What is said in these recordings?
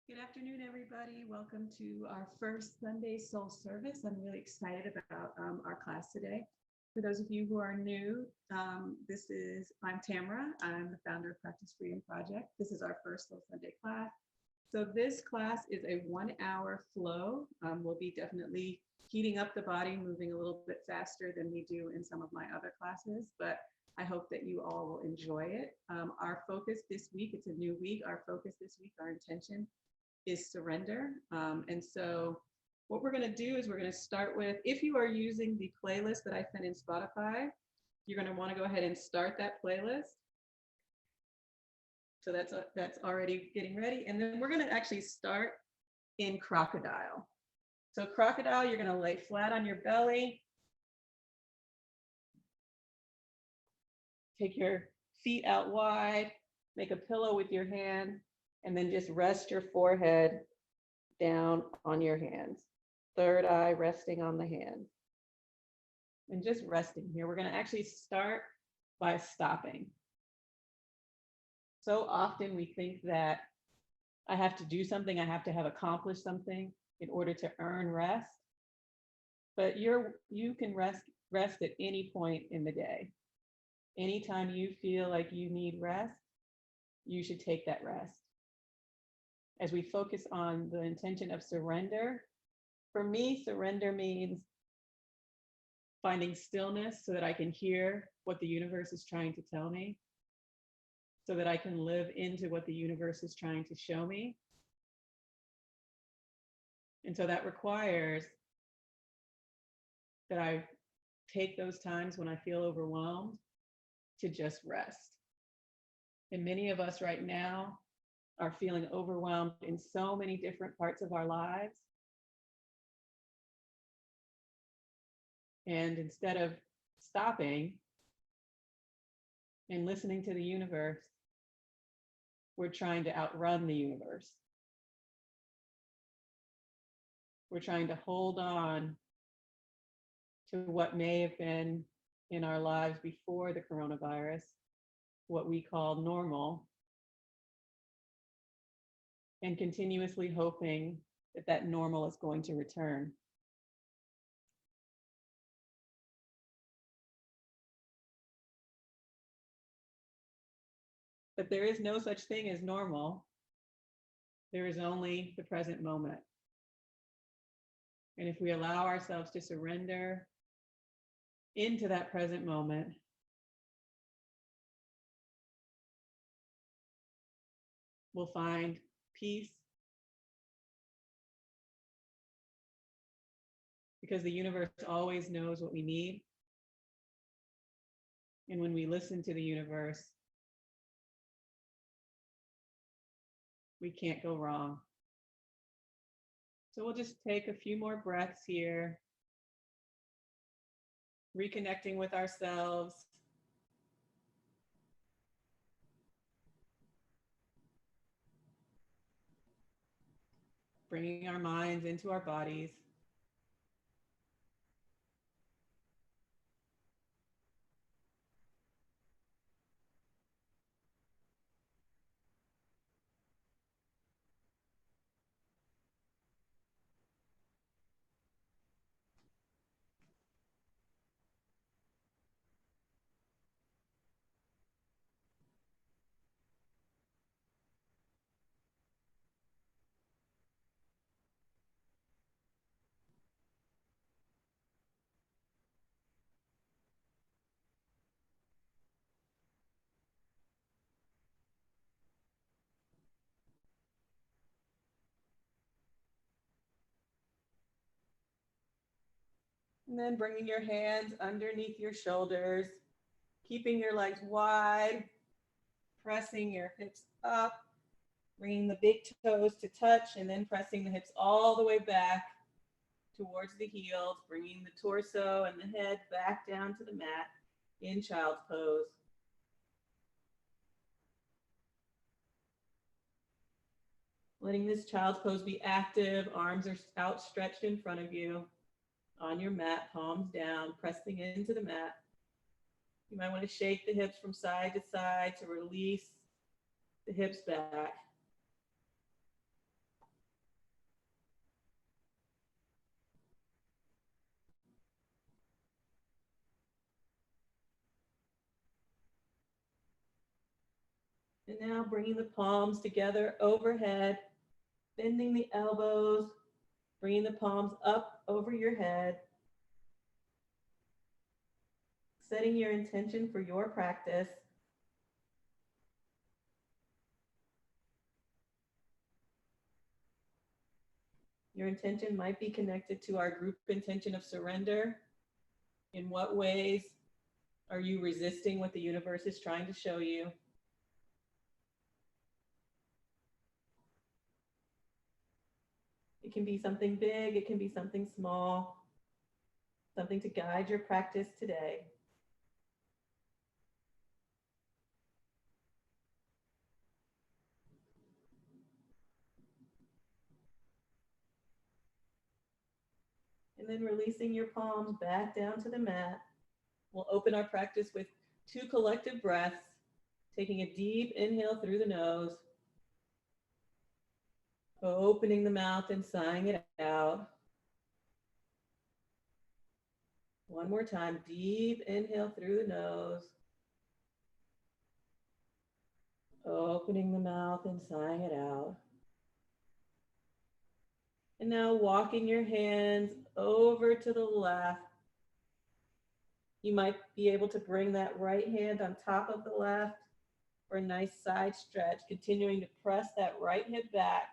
Good afternoon, everybody. Welcome to our first Sunday Soul Service. I'm really excited about our class today. For those of you who are new, I'm Tamara. I'm the founder of Practice Freedom Project. This is our first Soul Sunday class. So this class is a 1 hour flow. We'll be definitely heating up the body, moving a little bit faster than we do in some of my other classes, but I hope that you all will enjoy it. Our focus this week, it's a new week. Our focus this week, our intention is surrender. And so what we're going to do is we're going to start with, if you are using the playlist that I sent in Spotify, you're going to want to go ahead and start that playlist. So that's already getting ready. And then we're going to actually start in crocodile. So crocodile, you're going to lay flat on your belly. Take your feet out wide, make a pillow with your hand, and then just rest your forehead down on your hands. Third eye resting on the hand. And just resting here. We're going to actually start by stopping. So often we think that I have to do something, I have to have accomplished something in order to earn rest. But you can rest at any point in the day. Anytime you feel like you need rest, you should take that rest. As we focus on the intention of surrender, for me, surrender means finding stillness so that I can hear what the universe is trying to tell me, so that I can live into what the universe is trying to show me. And so that requires that I take those times when I feel overwhelmed to just rest. And many of us right now are feeling overwhelmed in so many different parts of our lives. And instead of stopping and listening to the universe, we're trying to outrun the universe. We're trying to hold on to what may have been in our lives before the coronavirus, what we call normal, and continuously hoping that that normal is going to return. But there is no such thing as normal. There is only the present moment. And if we allow ourselves to surrender into that present moment, we'll find peace, because the universe always knows what we need. And when we listen to the universe, we can't go wrong. So we'll just take a few more breaths here, reconnecting with ourselves. Bringing our minds into our bodies. And then bringing your hands underneath your shoulders, keeping your legs wide, pressing your hips up, bringing the big toes to touch, and then pressing the hips all the way back towards the heels, bringing the torso and the head back down to the mat in child's pose. Letting this child's pose be active, arms are outstretched in front of you on your mat, palms down, pressing into the mat. You might want to shake the hips from side to side to release the hips back. And now bringing the palms together overhead, bending the elbows, bringing the palms up over your head, setting your intention for your practice. Your intention might be connected to our group intention of surrender. In what ways are you resisting what the universe is trying to show you? It can be something big, it can be something small, something to guide your practice today. And then releasing your palms back down to the mat. We'll open our practice with 2 collective breaths, taking a deep inhale through the nose, opening the mouth and sighing it out. One more time, deep inhale through the nose, opening the mouth and sighing it out. And now walking your hands over to the left. You might be able to bring that right hand on top of the left for a nice side stretch, continuing to press that right hip back.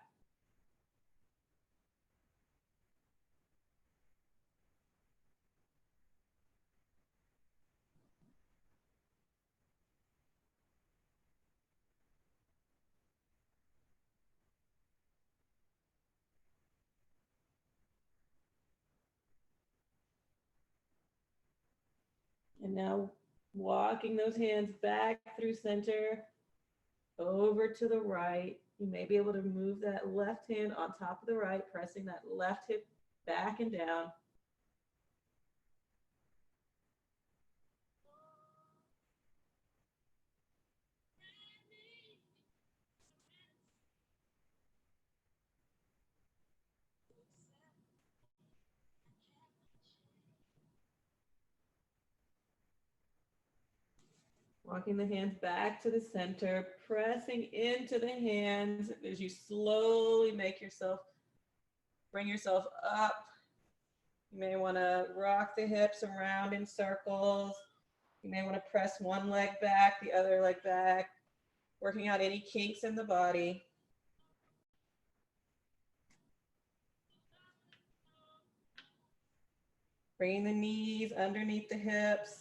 And now walking those hands back through center, over to the right. You may be able to move that left hand on top of the right, pressing that left hip back and down. Walking the hands back to the center, pressing into the hands as you slowly bring yourself up. You may want to rock the hips around in circles. You may want to press one leg back, the other leg back, working out any kinks in the body. Bringing the knees underneath the hips,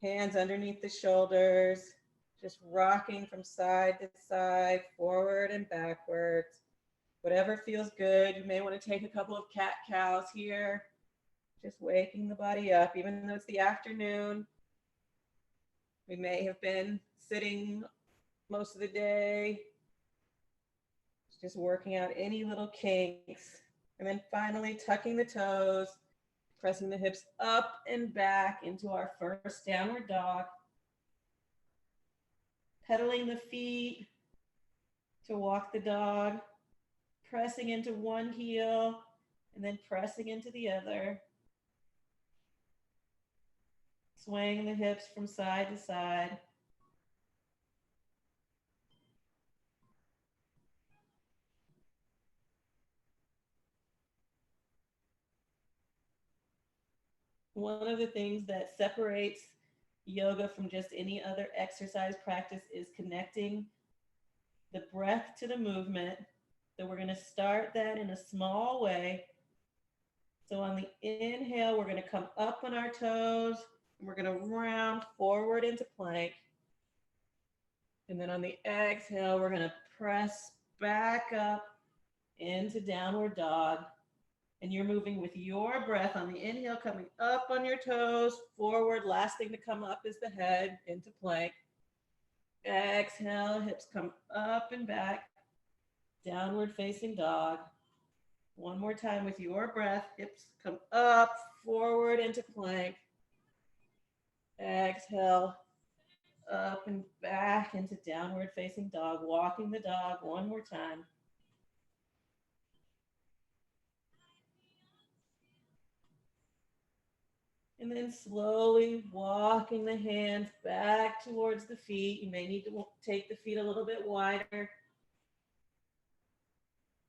hands underneath the shoulders, just rocking from side to side, forward and backwards. Whatever feels good. You may want to take a couple of cat cows here, just waking the body up, even though it's the afternoon. We may have been sitting most of the day, just working out any little kinks. And then finally tucking the toes, pressing the hips up and back into our first downward dog. Pedaling the feet to walk the dog, pressing into one heel and then pressing into the other. Swaying the hips from side to side. One of the things that separates yoga from just any other exercise practice is connecting the breath to the movement. So we're going to start that in a small way. So on the inhale, we're going to come up on our toes. And we're going to round forward into plank. And then on the exhale, we're going to press back up into downward dog. And you're moving with your breath on the inhale, coming up on your toes, forward. Last thing to come up is the head into plank. Exhale, hips come up and back, downward facing dog. One more time with your breath, hips come up, forward into plank. Exhale, up and back into downward facing dog, walking the dog one more time. And then slowly walking the hands back towards the feet. You may need to take the feet a little bit wider.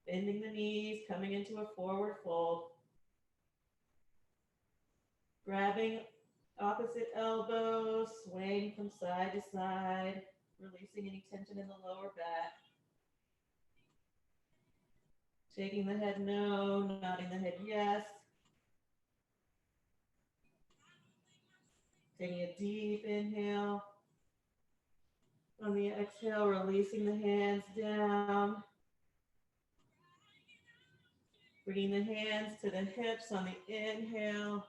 Bending the knees, coming into a forward fold. Grabbing opposite elbow, swaying from side to side, releasing any tension in the lower back. Shaking the head no, nodding the head yes. Taking a deep inhale. On the exhale, releasing the hands down. Bringing the hands to the hips on the inhale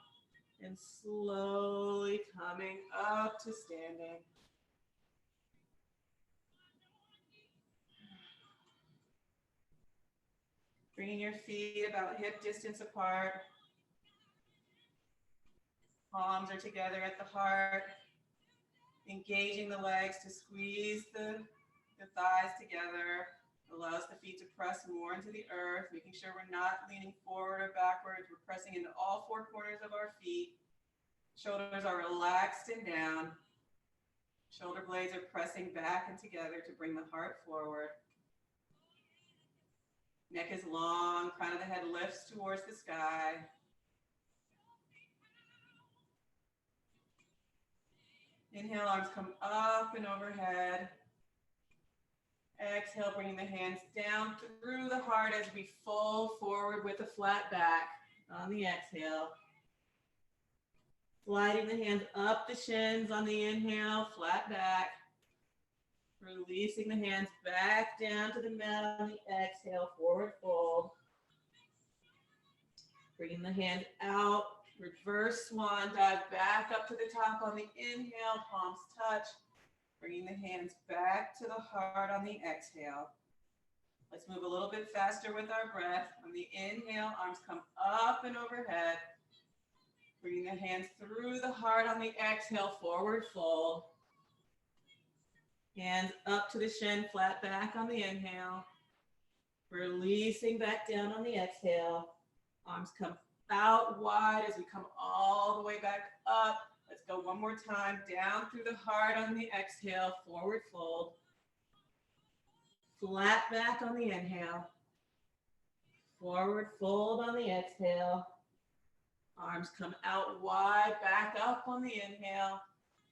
and slowly coming up to standing. Bringing your feet about hip distance apart. Palms are together at the heart. Engaging the legs to squeeze the thighs together. Allows the feet to press more into the earth, making sure we're not leaning forward or backwards. We're pressing into all four corners of our feet. Shoulders are relaxed and down. Shoulder blades are pressing back and together to bring the heart forward. Neck is long, crown of the head lifts towards the sky. Inhale, arms come up and overhead. Exhale, bringing the hands down through the heart as we fold forward with a flat back on the exhale. Sliding the hands up the shins on the inhale, flat back. Releasing the hands back down to the mat on the exhale, forward fold. Bringing the hand out, reverse swan dive back up to the top on the inhale, palms touch. Bringing the hands back to the heart on the exhale. Let's move a little bit faster with our breath. On the inhale, arms come up and overhead. Bringing the hands through the heart on the exhale, forward fold. Hands up to the shin, flat back on the inhale. Releasing back down on the exhale. Arms come out wide as we come all the way back up. Let's go one more time, down through the heart on the exhale, forward fold. Flat back on the inhale. Forward fold on the exhale. Arms come out wide, back up on the inhale.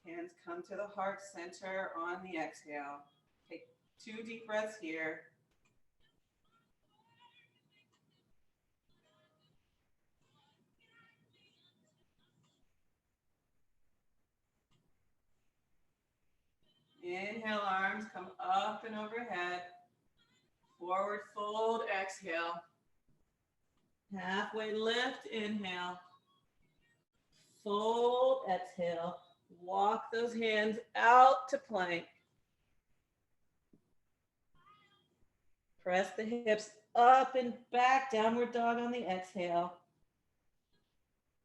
Hands come to the heart center on the exhale. Take 2 deep breaths here. Inhale, arms come up and overhead. Forward fold, exhale. Halfway lift, inhale. Fold, exhale. Walk those hands out to plank. Press the hips up and back, downward dog on the exhale.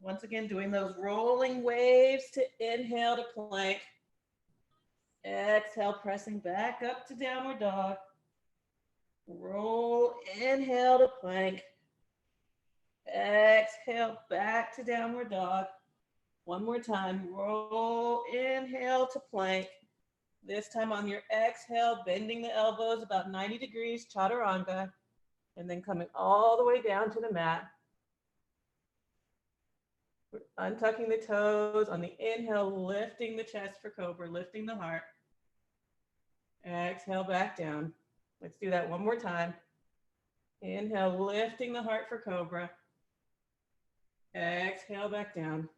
Once again, doing those rolling waves to inhale to plank. Exhale, pressing back up to downward dog. Roll, inhale to plank. Exhale, back to downward dog. One more time, roll, inhale to plank. This time on your exhale, bending the elbows about 90 degrees, chaturanga, and then coming all the way down to the mat. Untucking the toes on the inhale, lifting the chest for cobra, lifting the heart. Exhale, back down. Let's do that one more time. Inhale, lifting the heart for cobra. Exhale, back down.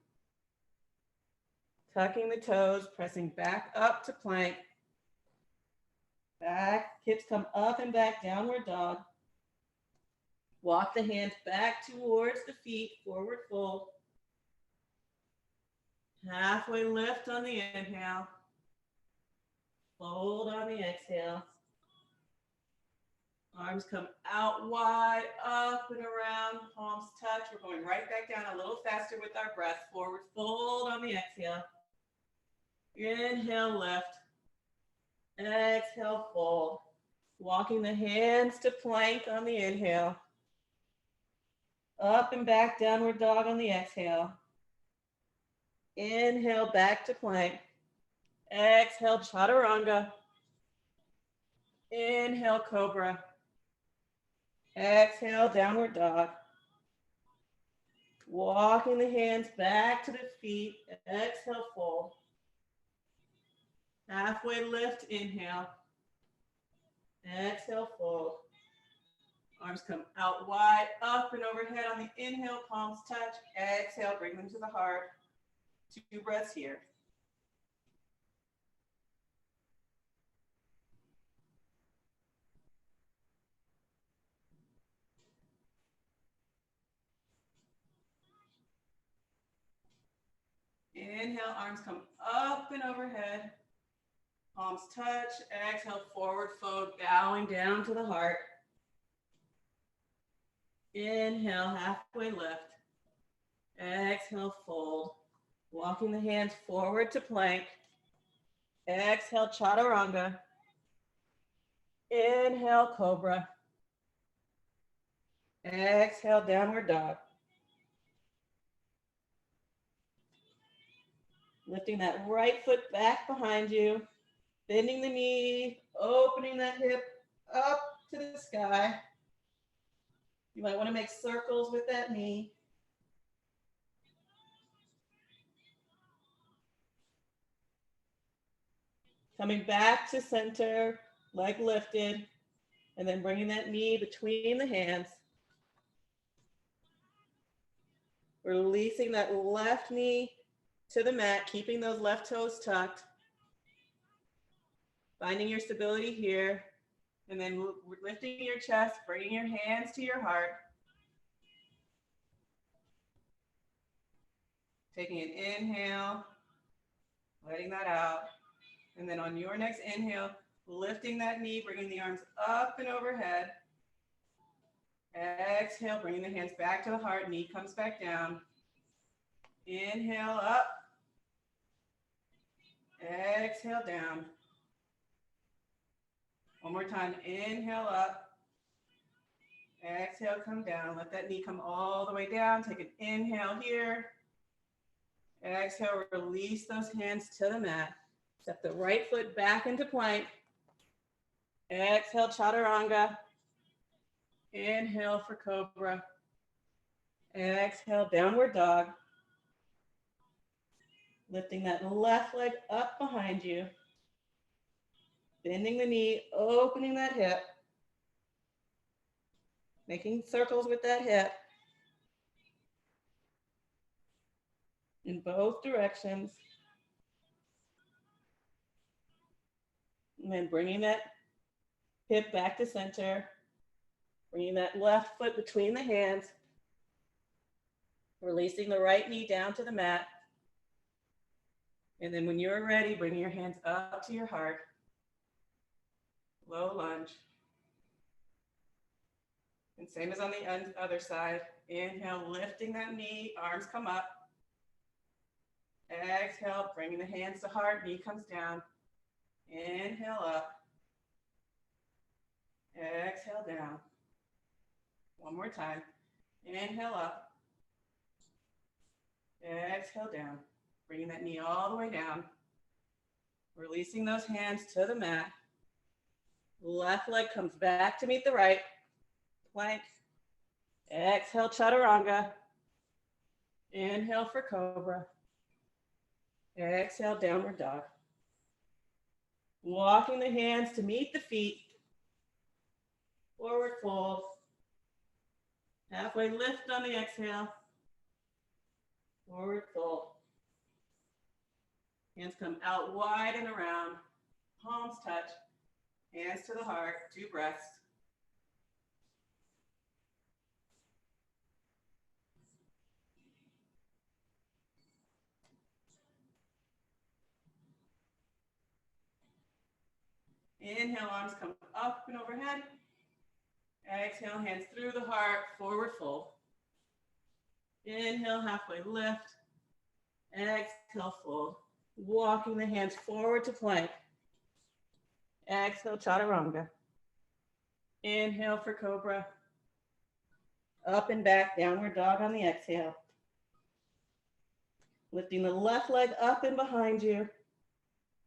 Tucking the toes, pressing back up to plank. Back, hips come up and back, downward dog. Walk the hands back towards the feet, forward fold. Halfway lift on the inhale. Fold on the exhale. Arms come out wide, up and around, palms touch. We're going right back down a little faster with our breath. Forward fold on the exhale. Inhale, lift. Exhale, fold. Walking the hands to plank on the inhale. Up and back, downward dog on the exhale. Inhale, back to plank. Exhale, chaturanga. Inhale, cobra. Exhale, downward dog. Walking the hands back to the feet. Exhale, fold. Halfway lift, inhale. Exhale, fold. Arms come out wide, up and overhead on the inhale, palms touch. Exhale, bring them to the heart. 2 breaths here. Inhale, arms come up and overhead. Palms touch. Exhale, forward fold, bowing down to the heart. Inhale, halfway lift. Exhale, fold. Walking the hands forward to plank. Exhale, chaturanga. Inhale, cobra. Exhale, downward dog. Lifting that right foot back behind you. Bending the knee, opening that hip up to the sky. You might want to make circles with that knee. Coming back to center, leg lifted, and then bringing that knee between the hands. Releasing that left knee to the mat, keeping those left toes tucked. Finding your stability here, and then lifting your chest, bringing your hands to your heart. Taking an inhale, letting that out. And then on your next inhale, lifting that knee, bringing the arms up and overhead. Exhale, bringing the hands back to the heart, knee comes back down. Inhale up. Exhale down. One more time, inhale up. Exhale, come down. Let that knee come all the way down. Take an inhale here. Exhale, release those hands to the mat. Step the right foot back into plank. Exhale, chaturanga. Inhale for cobra. Exhale, downward dog. Lifting that left leg up behind you. Bending the knee, opening that hip. Making circles with that hip. In both directions. And then bringing that hip back to center. Bringing that left foot between the hands. Releasing the right knee down to the mat. And then when you're ready, bring your hands up to your heart. Low lunge. And same as on the other side. Inhale, lifting that knee, arms come up. Exhale, bringing the hands to heart, knee comes down. Inhale up. Exhale down. One more time. Inhale up. Exhale down. Bringing that knee all the way down. Releasing those hands to the mat. Left leg comes back to meet the right. Plank. Exhale, chaturanga. Inhale for cobra. Exhale, downward dog. Walking the hands to meet the feet. Forward fold. Halfway lift on the exhale. Forward fold. Hands come out wide and around. Palms touch. Hands to the heart. 2 breaths. Inhale, arms come up and overhead. Exhale, hands through the heart, forward fold. Inhale, halfway lift. Exhale, fold. Walking the hands forward to plank. Exhale, chaturanga. Inhale for cobra. Up and back, downward dog on the exhale. Lifting the left leg up and behind you.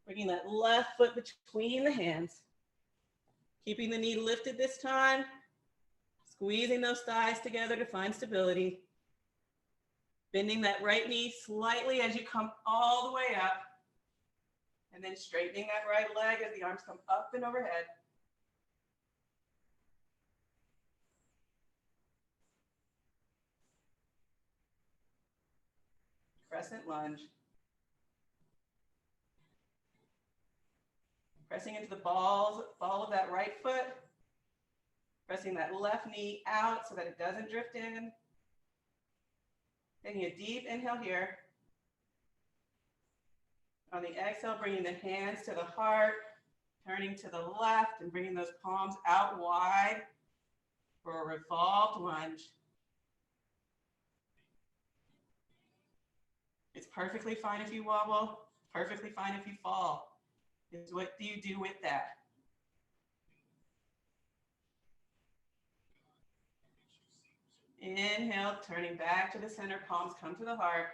Bringing that left foot between the hands. Keeping the knee lifted this time. Squeezing those thighs together to find stability. Bending that right knee slightly as you come all the way up. And then straightening that right leg as the arms come up and overhead. Crescent lunge. Pressing into the ball of that right foot. Pressing that left knee out so that it doesn't drift in. Taking a deep inhale here. On the exhale, bringing the hands to the heart, turning to the left and bringing those palms out wide for a revolved lunge. It's perfectly fine if you wobble, perfectly fine if you fall. It's what do you do with that? Inhale, turning back to the center, palms come to the heart.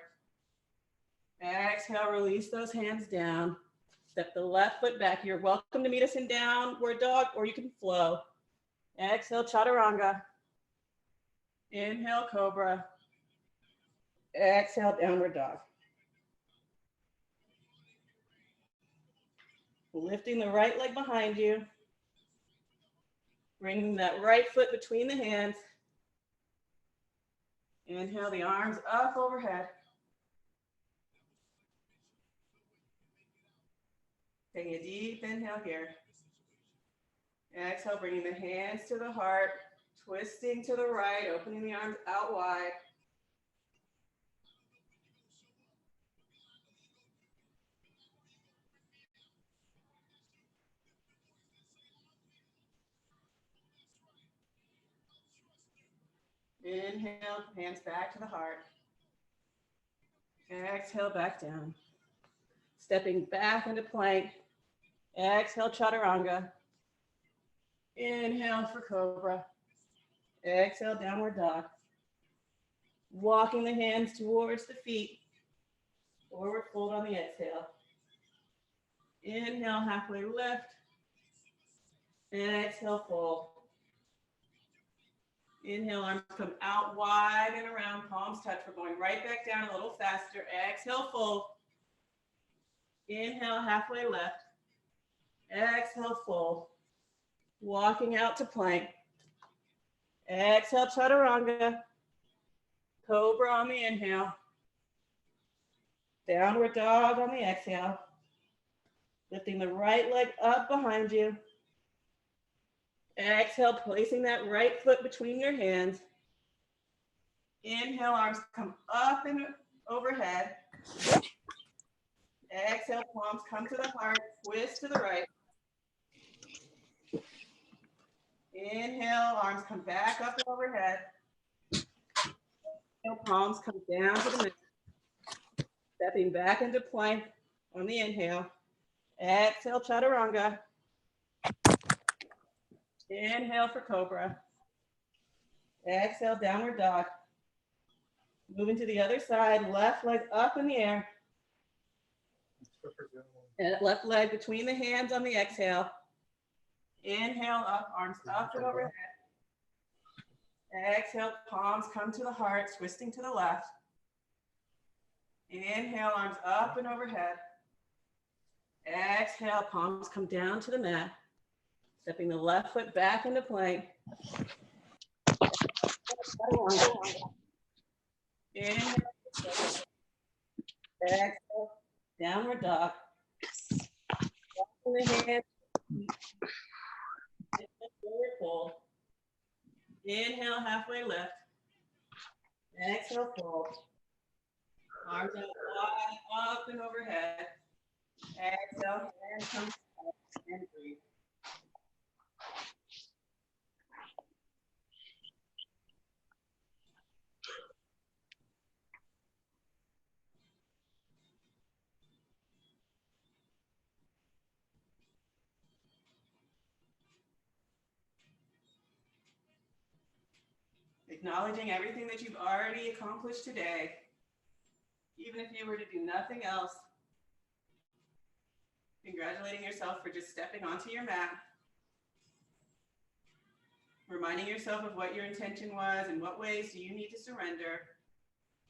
Exhale, release those hands down. Step the left foot back. You're welcome to meet us in downward dog, or you can flow. Exhale, chaturanga. Inhale, cobra. Exhale, downward dog. Lifting the right leg behind you. Bringing that right foot between the hands. Inhale the arms up overhead. Taking a deep inhale here. Exhale, bringing the hands to the heart, twisting to the right, opening the arms out wide. Inhale, hands back to the heart. Exhale, back down. Stepping back into plank. Exhale, chaturanga. Inhale for cobra. Exhale, downward dog. Walking the hands towards the feet. Forward fold on the exhale. Inhale, halfway lift. Exhale, fold. Inhale, arms come out wide and around, palms touch. We're going right back down a little faster. Exhale, fold. Inhale, halfway lift. Exhale, fold. Walking out to plank. Exhale, chaturanga. Cobra on the inhale. Downward dog on the exhale. Lifting the right leg up behind you. Exhale, placing that right foot between your hands. Inhale, arms come up and overhead. Exhale, palms come to the heart, twist to the right. Inhale, arms come back up and overhead. Inhale, palms come down to the mat. Stepping back into plank on the inhale. Exhale, chaturanga. Inhale for cobra. Exhale, downward dog. Moving to the other side, left leg up in the air. And left leg between the hands on the exhale. Inhale up, arms up and overhead. Exhale, palms come to the heart, twisting to the left. Inhale, arms up and overhead. Exhale, palms come down to the mat. Stepping the left foot back into plank. Inhale. Exhale, downward dog. Walking the hands. Forward fold. Inhale, halfway lift. Exhale, fold. Arms out wide, up and overhead. Exhale, hand comes up and breathe. Acknowledging everything that you've already accomplished today, even even if you were to do nothing else, congratulating yourself for just stepping onto your mat, reminding yourself of what your intention was and what ways do you need to surrender.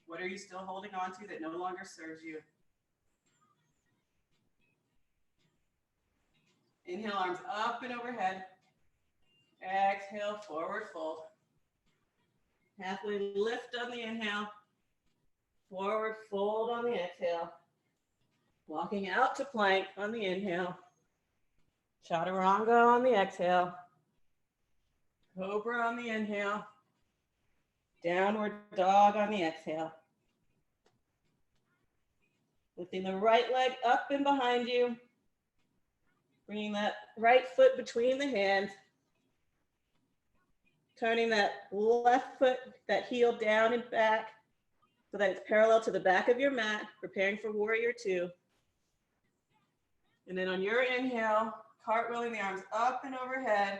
What are you still holding on to that no longer serves you? Inhale, arms up and overhead. Exhale, forward fold. Halfway lift on the inhale. Forward fold on the exhale. Walking out to plank on the inhale. Chaturanga on the exhale. Cobra on the inhale. Downward dog on the exhale. Lifting the right leg up and behind you. Bringing that right foot between the hands. Turning that left foot, that heel down and back so that it's parallel to the back of your mat, preparing for warrior two. And then on your inhale, cartwheeling the arms up and overhead,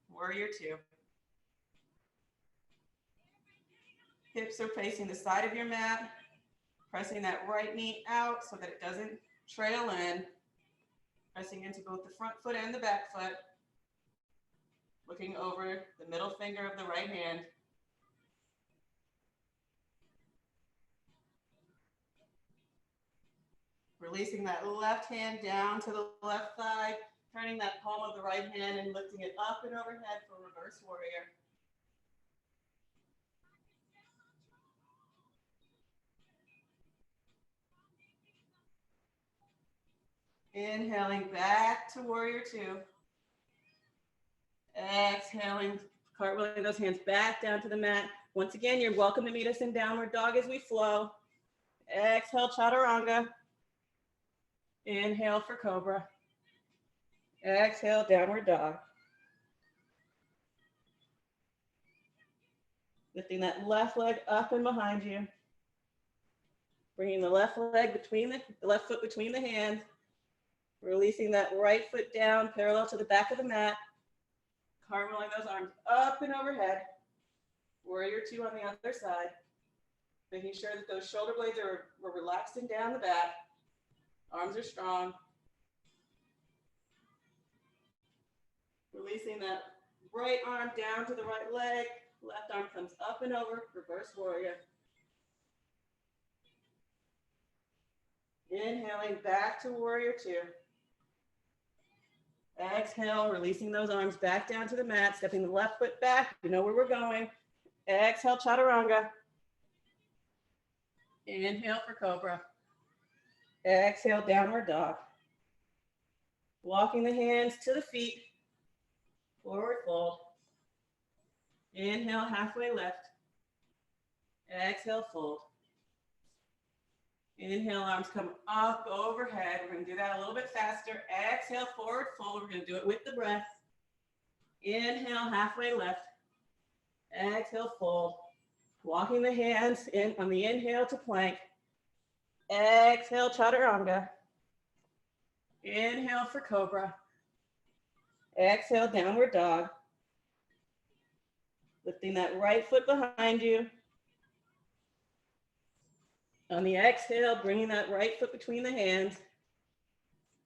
warrior two. Hips are facing the side of your mat, pressing that right knee out so that it doesn't trail in. Pressing into both the front foot and the back foot. Looking over the middle finger of the right hand. Releasing that left hand down to the left thigh, turning that palm of the right hand and lifting it up and overhead for reverse warrior. Inhaling back to warrior two. Exhaling, cartwheeling those hands back down to the mat. Once again, you're welcome to meet us in downward dog as we flow. Exhale, chaturanga. Inhale for cobra. Exhale, downward dog. Lifting that left leg up and behind you. Bringing the left leg between the left foot between the hands. Releasing that right foot down, parallel to the back of the mat. Cartwheeling those arms up and overhead. Warrior two on the other side. Making sure that those shoulder blades are relaxing down the back. Arms are strong. Releasing that right arm down to the right leg. Left arm comes up and over, reverse warrior. Inhaling back to warrior two. Exhale, releasing those arms back down to the mat, stepping the left foot back. You know where we're going. Exhale, chaturanga. Inhale for cobra. Exhale, downward dog. Walking the hands to the feet. Forward fold. Inhale, halfway lift. Exhale, fold. Inhale, arms come up overhead. We're going to do that a little bit faster. Exhale, forward fold. We're going to do it with the breath. Inhale, halfway lift. Exhale, fold. Walking the hands in on the inhale to plank. Exhale, chaturanga. Inhale for cobra. Exhale, downward dog. Lifting that right foot behind you. On the exhale, bringing that right foot between the hands.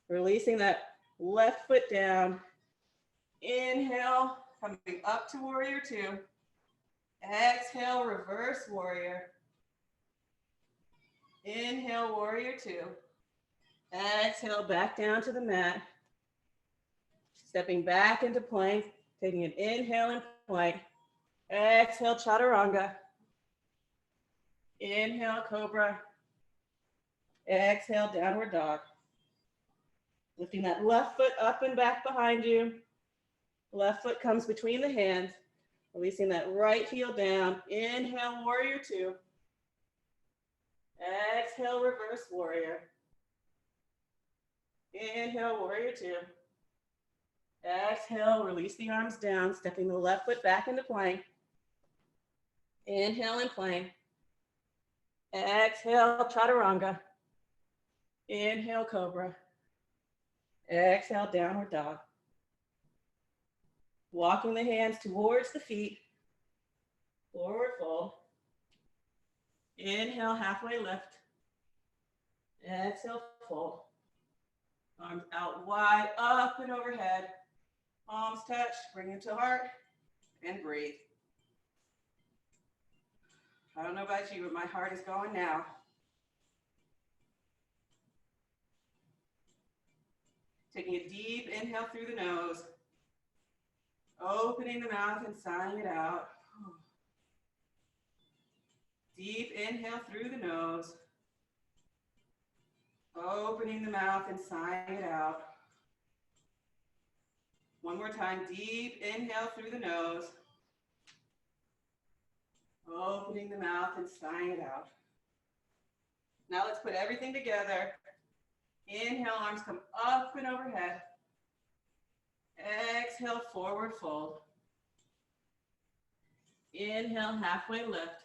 Releasing that left foot down. Inhale, coming up to warrior two. Exhale, reverse warrior. Inhale, warrior two. Exhale, back down to the mat. Stepping back into plank, taking an inhale and plank. Exhale, chaturanga. Inhale, cobra. Exhale, downward dog. Lifting that left foot up and back behind you. Left foot comes between the hands. Releasing that right heel down. Inhale, warrior two. Exhale, reverse warrior. Inhale, warrior two. Exhale, release the arms down, stepping the left foot back into plank. Inhale and plank. Exhale, chaturanga. Inhale, cobra. Exhale, downward dog. Walking the hands towards the feet. Forward fold. Inhale, halfway lift. Exhale, fold. Arms out wide, up and overhead. Palms touch, bring it to heart, and breathe. I don't know about you, but my heart is going now. Taking a deep inhale through the nose. Opening the mouth and sighing it out. Deep inhale through the nose. Opening the mouth and sighing it out. One more time, deep inhale through the nose. Opening the mouth and sighing it out. Now let's put everything together. Inhale, arms come up and overhead. Exhale, forward fold. Inhale, halfway lift.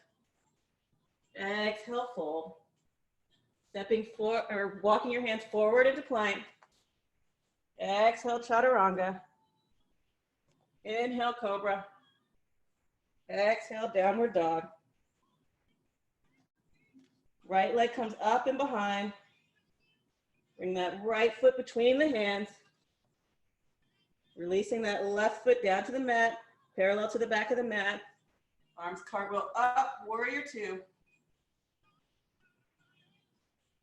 Exhale, fold. Stepping forward or walking your hands forward into plank. Exhale, chaturanga. Inhale, cobra. Exhale, downward dog. Right leg comes up and behind. Bring that right foot between the hands. Releasing that left foot down to the mat, parallel to the back of the mat. Arms cartwheel up, warrior two.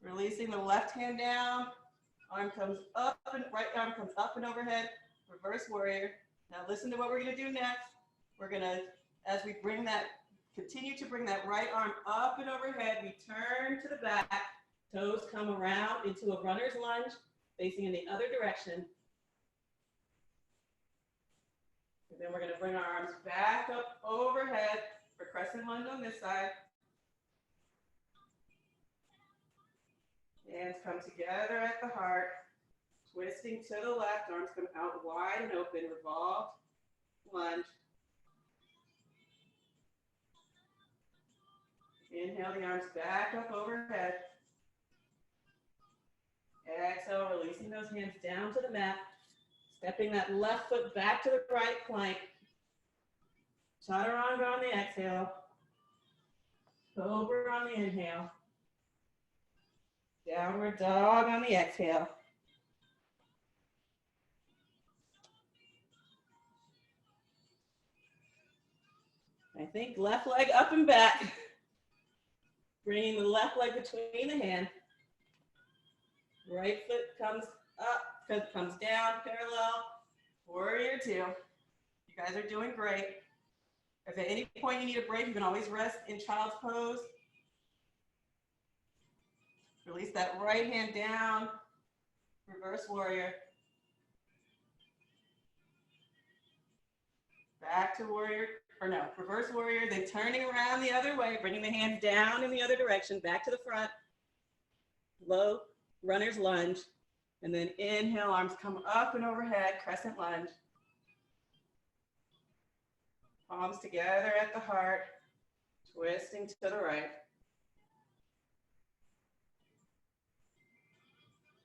Releasing the left hand down. Arm comes up and right arm comes up and overhead. Reverse warrior. Now listen to what we're gonna do next. We're gonna, as we bring that, continue to bring that right arm up and overhead, we turn to the back. Toes come around into a runner's lunge, facing in the other direction. And then we're gonna bring our arms back up overhead for crescent lunge on this side. Hands come together at the heart. Twisting to the left, arms come out wide and open, revolve, lunge. Inhale the arms back up overhead. Exhale, releasing those hands down to the mat. Stepping that left foot back to the right plank. Chaturanga on the exhale. Cobra on the inhale. Downward dog on the exhale. I think left leg up and back. Bringing the left leg between the hands. Right foot comes up, comes down, parallel. Warrior two. You guys are doing great. If at any point you need a break, you can always rest in child's pose. Release that right hand down. Reverse warrior. Back to warrior, or no, reverse warrior, then turning around the other way, bringing the hands down in the other direction, back to the front. Low runner's lunge. And then inhale, arms come up and overhead, crescent lunge. Palms together at the heart, twisting to the right.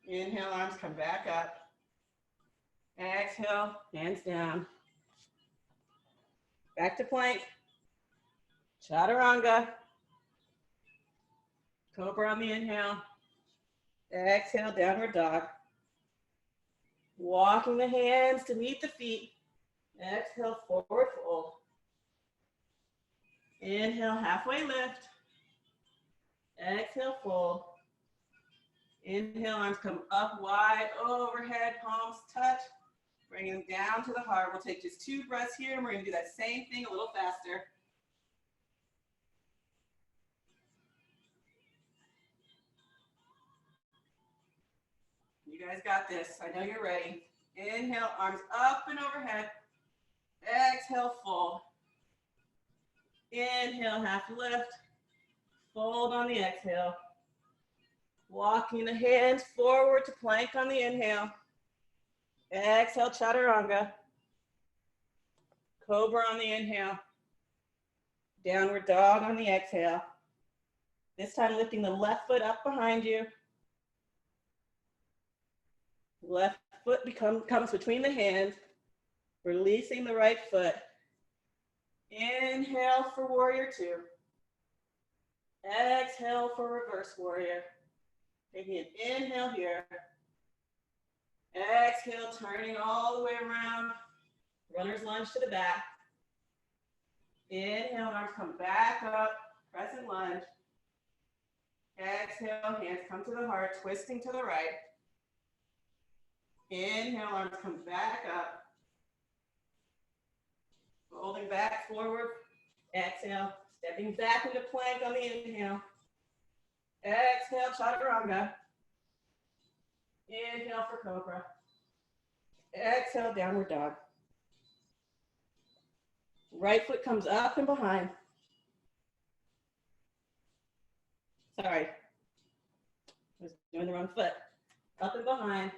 Inhale, arms come back up. Exhale, hands down. Back to plank. Chaturanga. Cobra on the inhale. Exhale, downward dog. Walking the hands to meet the feet. Exhale, forward fold. Inhale, halfway lift. Exhale, fold. Inhale, arms come up wide, overhead, palms touch. Bring them down to the heart. We'll take just 2 breaths here, and we're gonna do that same thing a little faster. You guys got this. I know you're ready. Inhale, arms up and overhead. Exhale, fold. Inhale, half lift. Fold on the exhale. Walking the hands forward to plank on the inhale. Exhale, chaturanga. Cobra on the inhale. Downward dog on the exhale. This time lifting the left foot up behind you. Left foot comes between the hands, releasing the right foot. Inhale for warrior two. Exhale for reverse warrior. Taking an inhale here. Exhale, turning all the way around. Runner's lunge to the back. Inhale, arms come back up. Crescent lunge. Exhale, hands come to the heart, twisting to the right. Inhale, arms come back up. Folding back, forward. Exhale, stepping back into plank on the inhale. Exhale, chaturanga. Inhale for cobra. Exhale, downward dog. Right foot comes up and behind. Sorry, I was doing the wrong foot. Up and behind.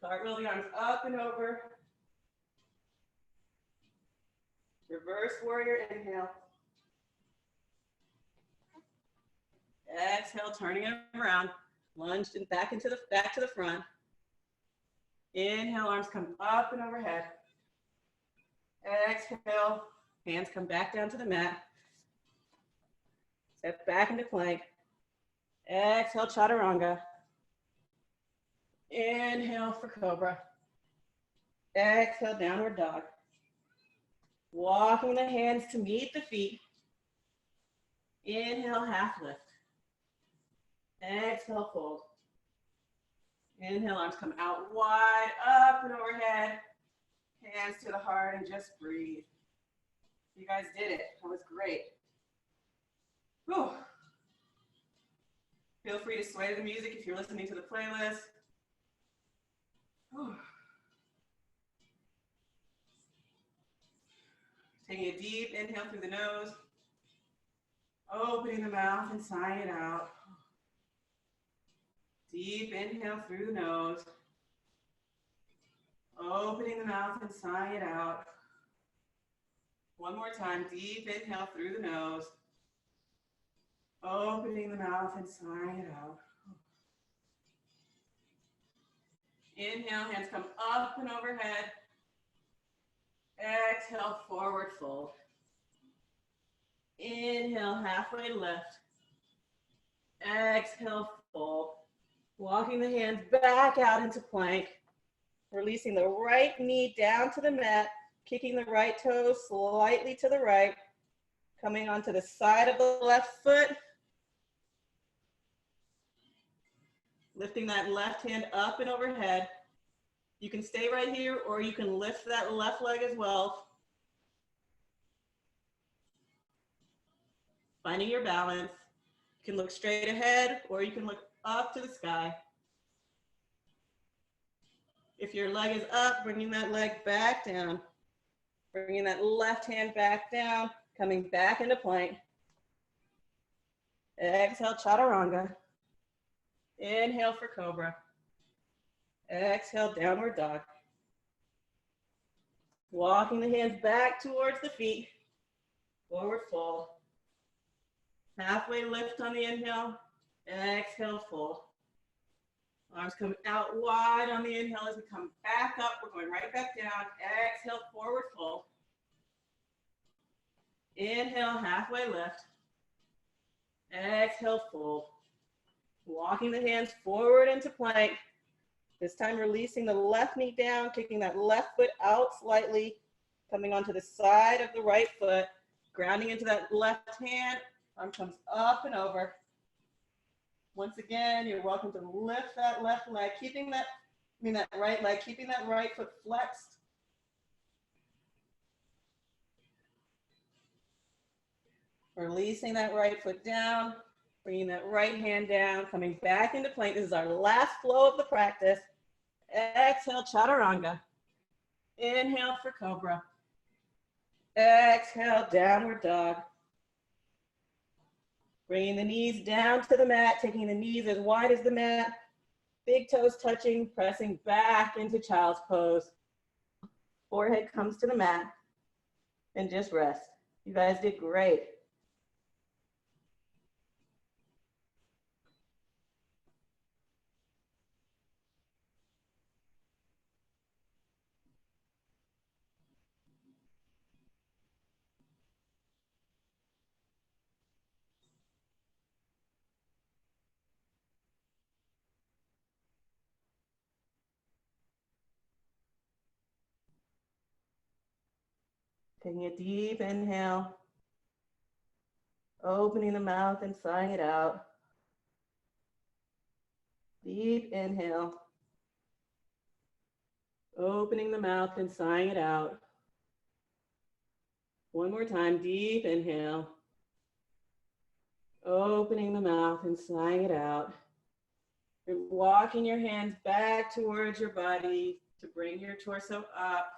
Cartwheel the arms up and over. Reverse warrior inhale. Exhale, turning it around. Lunged and back to the front. Inhale, arms come up and overhead. Exhale, hands come back down to the mat. Step back into plank. Exhale, chaturanga. Inhale for cobra. Exhale, downward dog. Walking the hands to meet the feet. Inhale, half lift. Exhale, fold. Inhale, arms come out wide, up and overhead. Hands to the heart and just breathe. You guys did it. That was great. Whew. Feel free to sway to the music if you're listening to the playlist. Whew. Taking a deep inhale through the nose. Opening the mouth and sighing it out. Deep inhale through the nose. Opening the mouth and sighing it out. One more time, deep inhale through the nose. Opening the mouth and sighing it out. Inhale, hands come up and overhead. Exhale, forward fold. Inhale, halfway lift. Exhale, fold. Walking the hands back out into plank. Releasing the right knee down to the mat. Kicking the right toe slightly to the right. Coming onto the side of the left foot. Lifting that left hand up and overhead. You can stay right here or you can lift that left leg as well. Finding your balance. You can look straight ahead or you can look up to the sky. If your leg is up, bringing that leg back down. Bringing that left hand back down, coming back into plank. Exhale, chaturanga. Inhale for cobra. Exhale, downward dog. Walking the hands back towards the feet. Forward fold. Halfway lift on the inhale. Exhale, fold. Arms come out wide on the inhale as we come back up. We're going right back down. Exhale, forward fold. Inhale, halfway lift. Exhale, fold. Walking the hands forward into plank. This time releasing the left knee down, kicking that left foot out slightly, coming onto the side of the right foot, grounding into that left hand. Arm comes up and over. Once again, you're welcome to lift that left leg, that right leg, keeping that right foot flexed. Releasing that right foot down, bringing that right hand down, coming back into plank. This is our last flow of the practice. Exhale, chaturanga. Inhale for cobra. Exhale, downward dog. Bringing the knees down to the mat, taking the knees as wide as the mat. Big toes touching, pressing back into child's pose. Forehead comes to the mat and just rest. You guys did great. Taking a deep inhale, opening the mouth and sighing it out. Deep inhale, opening the mouth and sighing it out. One more time, deep inhale, opening the mouth and sighing it out. You're walking your hands back towards your body to bring your torso up.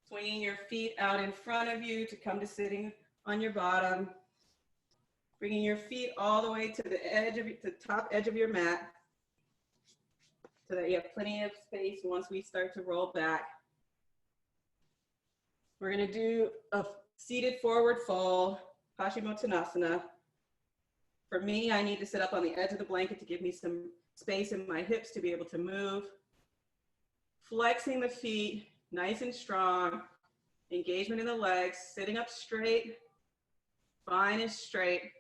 Swinging your feet out in front of you to come to sitting on your bottom. Bringing your feet all the way to the top edge of your mat so that you have plenty of space once we start to roll back. We're gonna do a seated forward fold, Paschimottanasana. For me, I need to sit up on the edge of the blanket to give me some space in my hips to be able to move. Flexing the feet, nice and strong. Engagement in the legs, sitting up straight, spine is straight.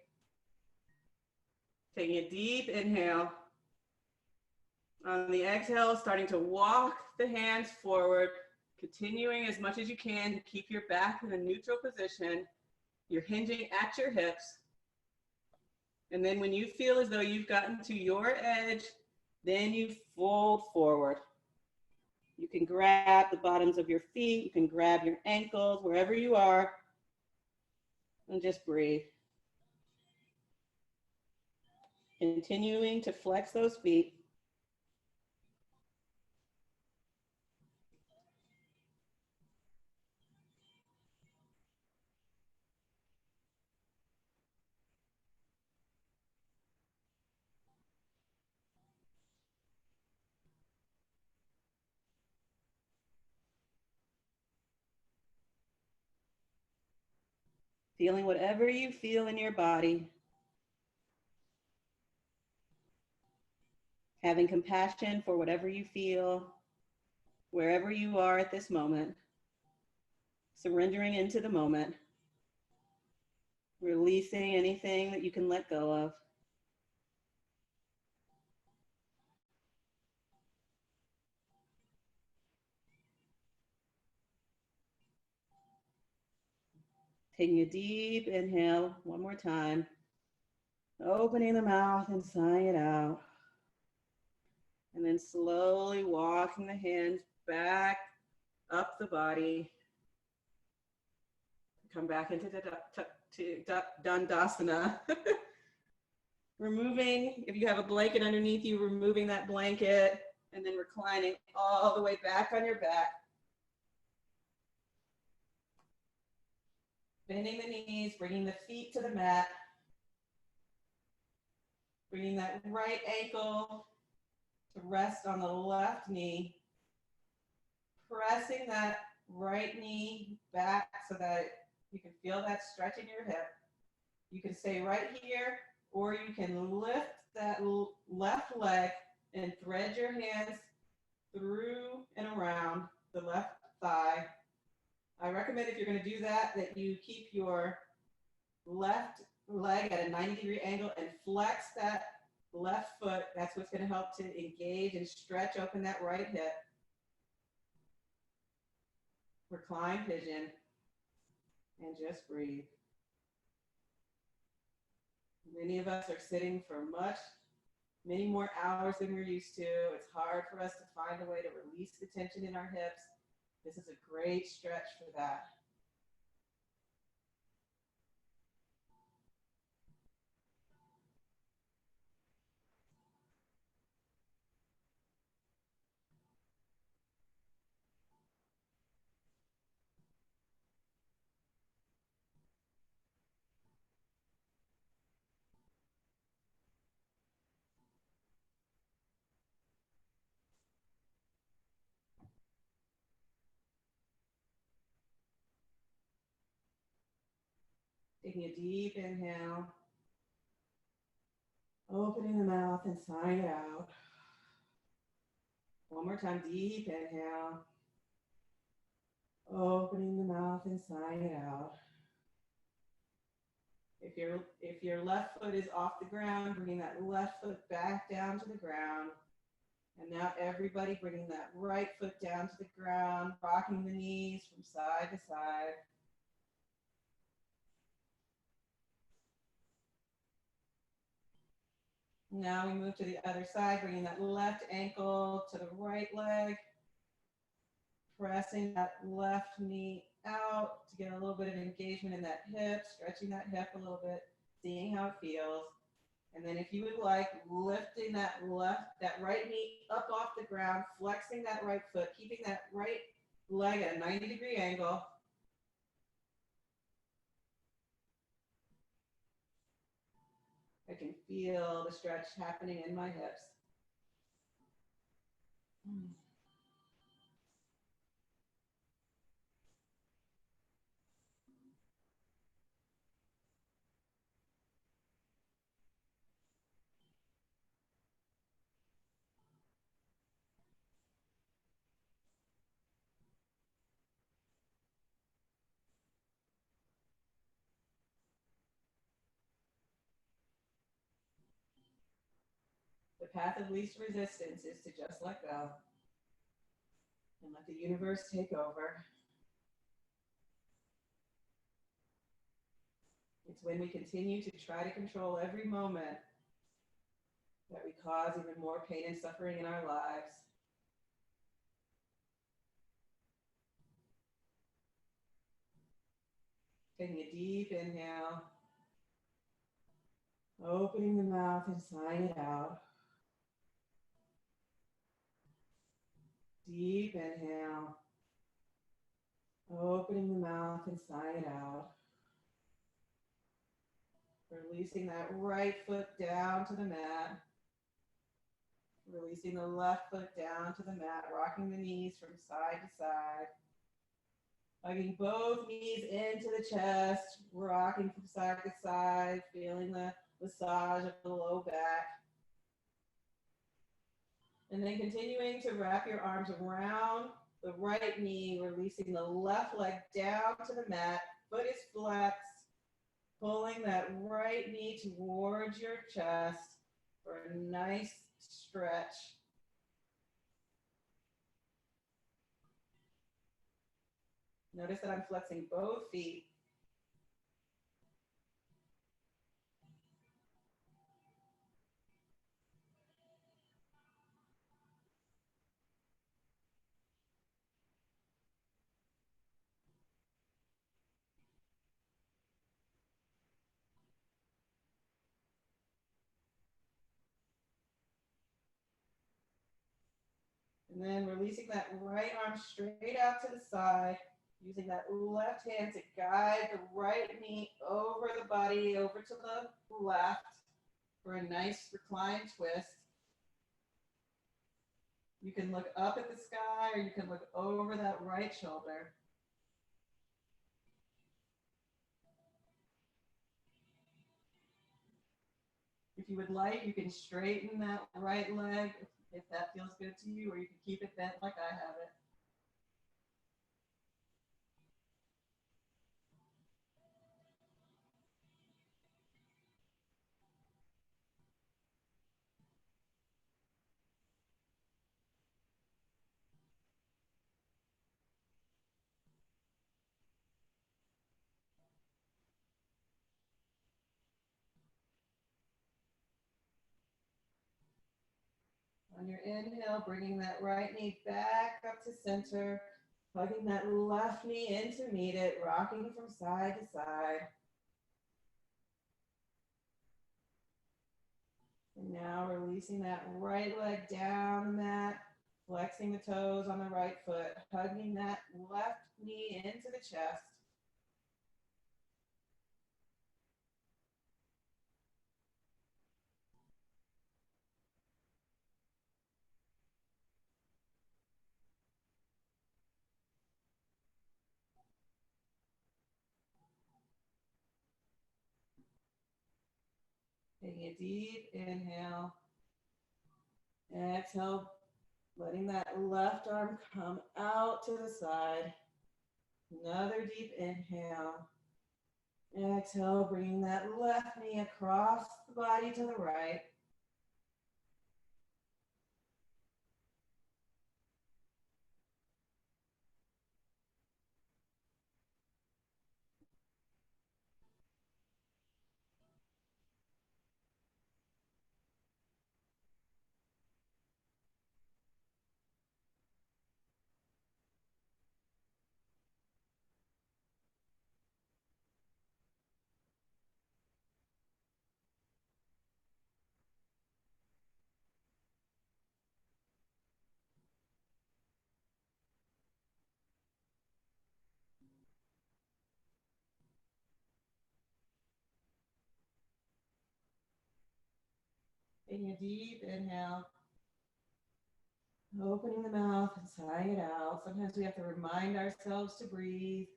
Taking a deep inhale. On the exhale, starting to walk the hands forward, continuing as much as you can to keep your back in a neutral position. You're hinging at your hips. And then when you feel as though you've gotten to your edge, then you fold forward. You can grab the bottoms of your feet, you can grab your ankles, wherever you are, and just breathe. Continuing to flex those feet. Feeling whatever you feel in your body. Having compassion for whatever you feel, wherever you are at this moment. Surrendering into the moment. Releasing anything that you can let go of. Taking a deep inhale, one more time. Opening the mouth and sighing it out. And then slowly walking the hands back up the body. Come back into Dandasana. Removing, if you have a blanket underneath you, removing that blanket and then reclining all the way back on your back. Bending the knees, bringing the feet to the mat. Bringing that right ankle to rest on the left knee. Pressing that right knee back so that you can feel that stretch in your hip. You can stay right here, or you can lift that left leg and thread your hands through and around the left thigh. I recommend if you're going to do that you keep your left leg at a 90-degree angle and flex that left foot. That's what's going to help to engage and stretch open that right hip. Recline pigeon and just breathe. Many of us are sitting for many more hours than we're used to. It's hard for us to find a way to release the tension in our hips. This is a great stretch for that. Taking a deep inhale, opening the mouth and sighing it out. One more time, deep inhale, opening the mouth and sighing it out. If your left foot is off the ground, bringing that left foot back down to the ground. And now everybody bringing that right foot down to the ground, rocking the knees from side to side. Now we move to the other side, bringing that left ankle to the right leg, pressing that left knee out to get a little bit of engagement in that hip, stretching that hip a little bit, seeing how it feels. And then if you would like, lifting that right knee up off the ground, flexing that right foot, keeping that right leg at a 90-degree angle. I can feel the stretch happening in my hips. The path of least resistance is to just let go and let the universe take over. It's when we continue to try to control every moment that we cause even more pain and suffering in our lives. Taking a deep inhale, opening the mouth and sighing it out. Deep inhale, opening the mouth and sighing it out. Releasing that right foot down to the mat. Releasing the left foot down to the mat, rocking the knees from side to side. Hugging both knees into the chest, rocking from side to side, feeling the massage of the low back. And then continuing to wrap your arms around the right knee, releasing the left leg down to the mat, foot is flexed, pulling that right knee towards your chest for a nice stretch. Notice that I'm flexing both feet. And then releasing that right arm straight out to the side, using that left hand to guide the right knee over the body, over to the left for a nice reclined twist. You can look up at the sky or you can look over that right shoulder. If you would like, you can straighten that right leg if that feels good to you, or you can keep it bent like I have it. On your inhale, bringing that right knee back up to center, hugging that left knee in to meet it, rocking from side to side. And now releasing that right leg down the mat, flexing the toes on the right foot, hugging that left knee into the chest. Taking a deep inhale. Exhale, letting that left arm come out to the side. Another deep inhale. Exhale, bringing that left knee across the body to the right. Taking a deep inhale, opening the mouth and sighing it out. Sometimes we have to remind ourselves to breathe.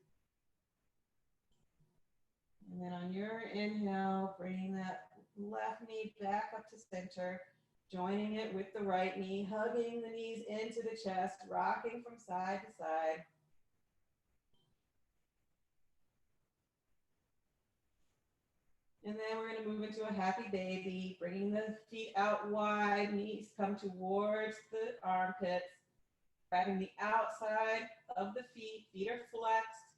And then on your inhale, bringing that left knee back up to center, joining it with the right knee, hugging the knees into the chest, rocking from side to side. And then we're going to move into a happy baby, bringing the feet out wide, knees come towards the armpits, grabbing the outside of the feet are flexed,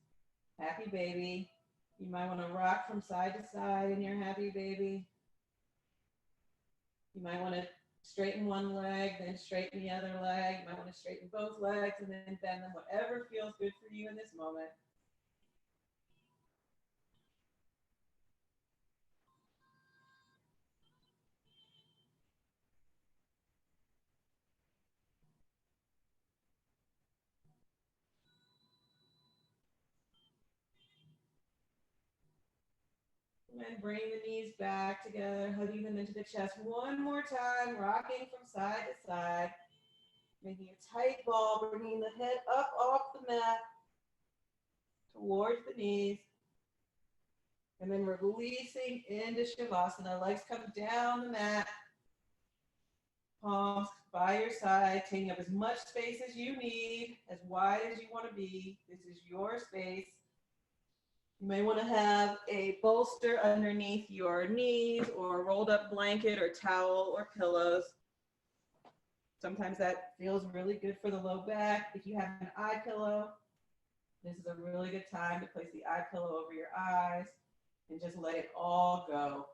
happy baby. You might want to rock from side to side in your happy baby. You might want to straighten one leg, then straighten the other leg. You might want to straighten both legs and then bend them, whatever feels good for you in this moment. And bring the knees back together, hugging them into the chest. One more time, rocking from side to side. Making a tight ball, bringing the head up off the mat towards the knees. And then we're releasing into Shavasana. Legs come down the mat. Palms by your side, taking up as much space as you need, as wide as you want to be. This is your space. You may want to have a bolster underneath your knees or a rolled up blanket or towel or pillows. Sometimes that feels really good for the low back. If you have an eye pillow, this is a really good time to place the eye pillow over your eyes and just let it all go.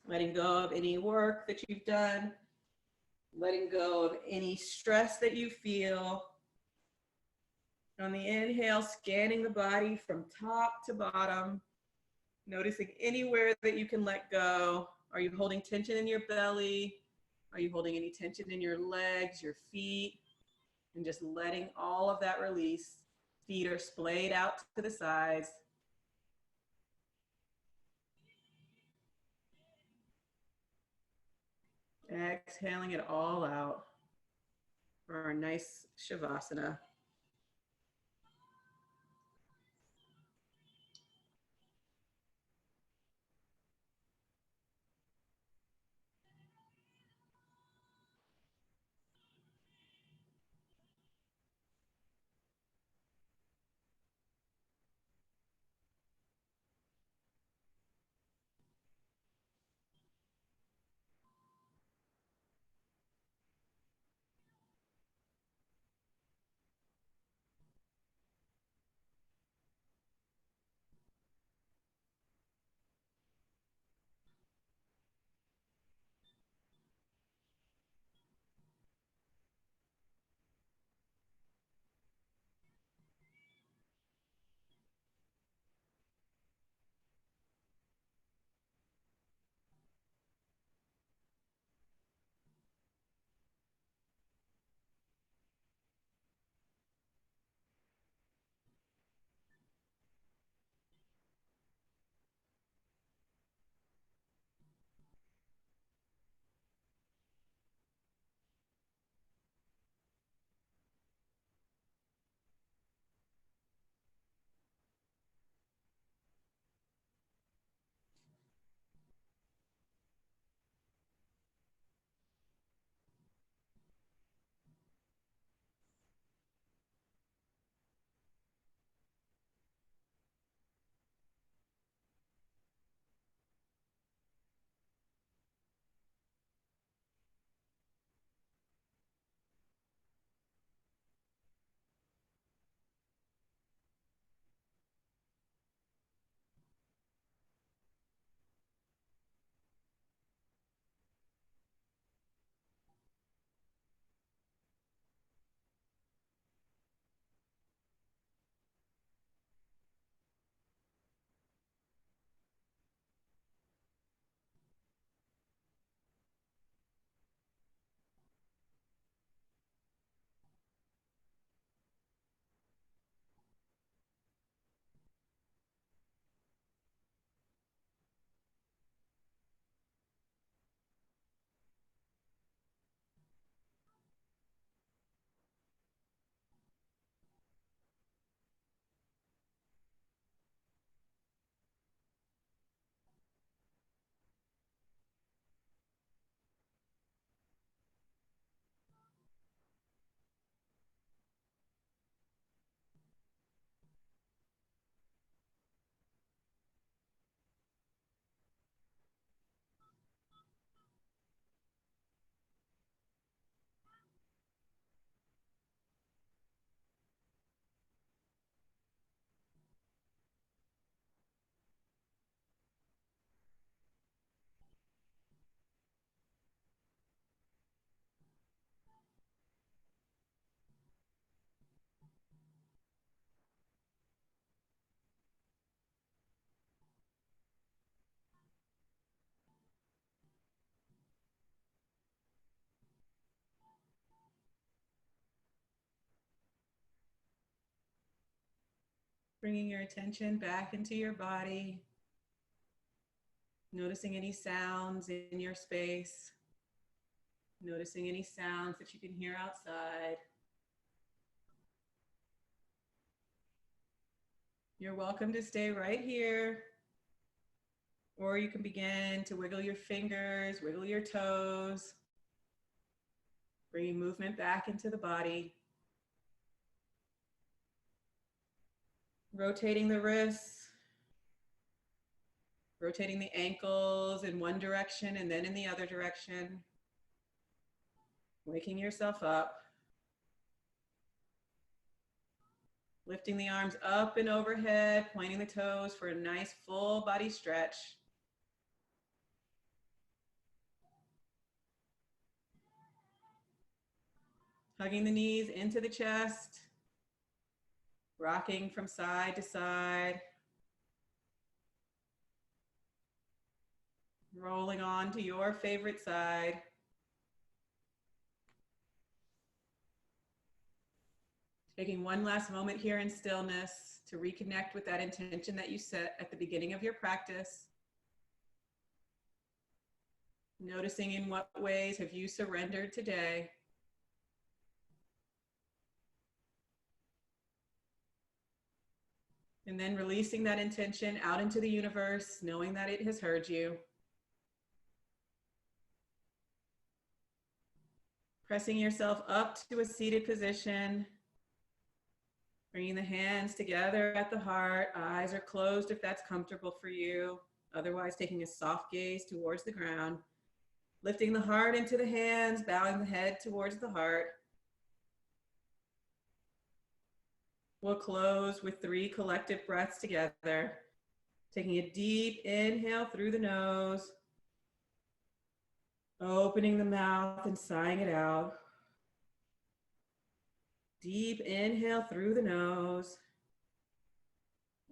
Letting go of any work that you've done, letting go of any stress that you feel. On the inhale, scanning the body from top to bottom, noticing anywhere that you can let go. Are you holding tension in your belly? Are you holding any tension in your legs, your feet? And just letting all of that release. Feet are splayed out to the sides. Exhaling it all out for our nice Shavasana. Bringing your attention back into your body, noticing any sounds in your space, noticing any sounds that you can hear outside. You're welcome to stay right here, or you can begin to wiggle your fingers, wiggle your toes, bringing movement back into the body. Rotating the wrists, rotating the ankles in one direction and then in the other direction. Waking yourself up. Lifting the arms up and overhead, pointing the toes for a nice full body stretch. Hugging the knees into the chest. Rocking from side to side. Rolling on to your favorite side. Taking one last moment here in stillness to reconnect with that intention that you set at the beginning of your practice. Noticing in what ways have you surrendered today. And then releasing that intention out into the universe, knowing that it has heard you. Pressing yourself up to a seated position. Bringing the hands together at the heart. Eyes are closed if that's comfortable for you. Otherwise, taking a soft gaze towards the ground. Lifting the heart into the hands, bowing the head towards the heart. We'll close with 3 collective breaths together. Taking a deep inhale through the nose. Opening the mouth and sighing it out. Deep inhale through the nose.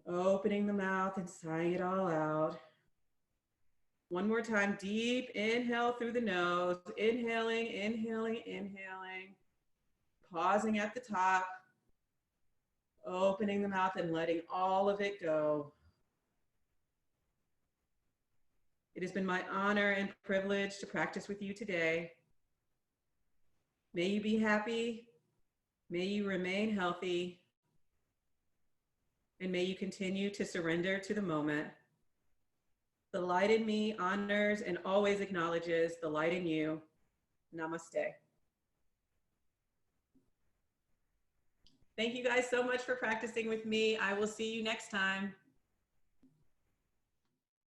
Opening the mouth and sighing it all out. One more time, deep inhale through the nose. Inhaling, inhaling, inhaling. Pausing at the top. Opening the mouth and letting all of it go. It has been my honor and privilege to practice with you today. May you be happy. May you remain healthy. And may you continue to surrender to the moment. The light in me honors and always acknowledges the light in you. Namaste. Thank you guys so much for practicing with me. I will see you next time.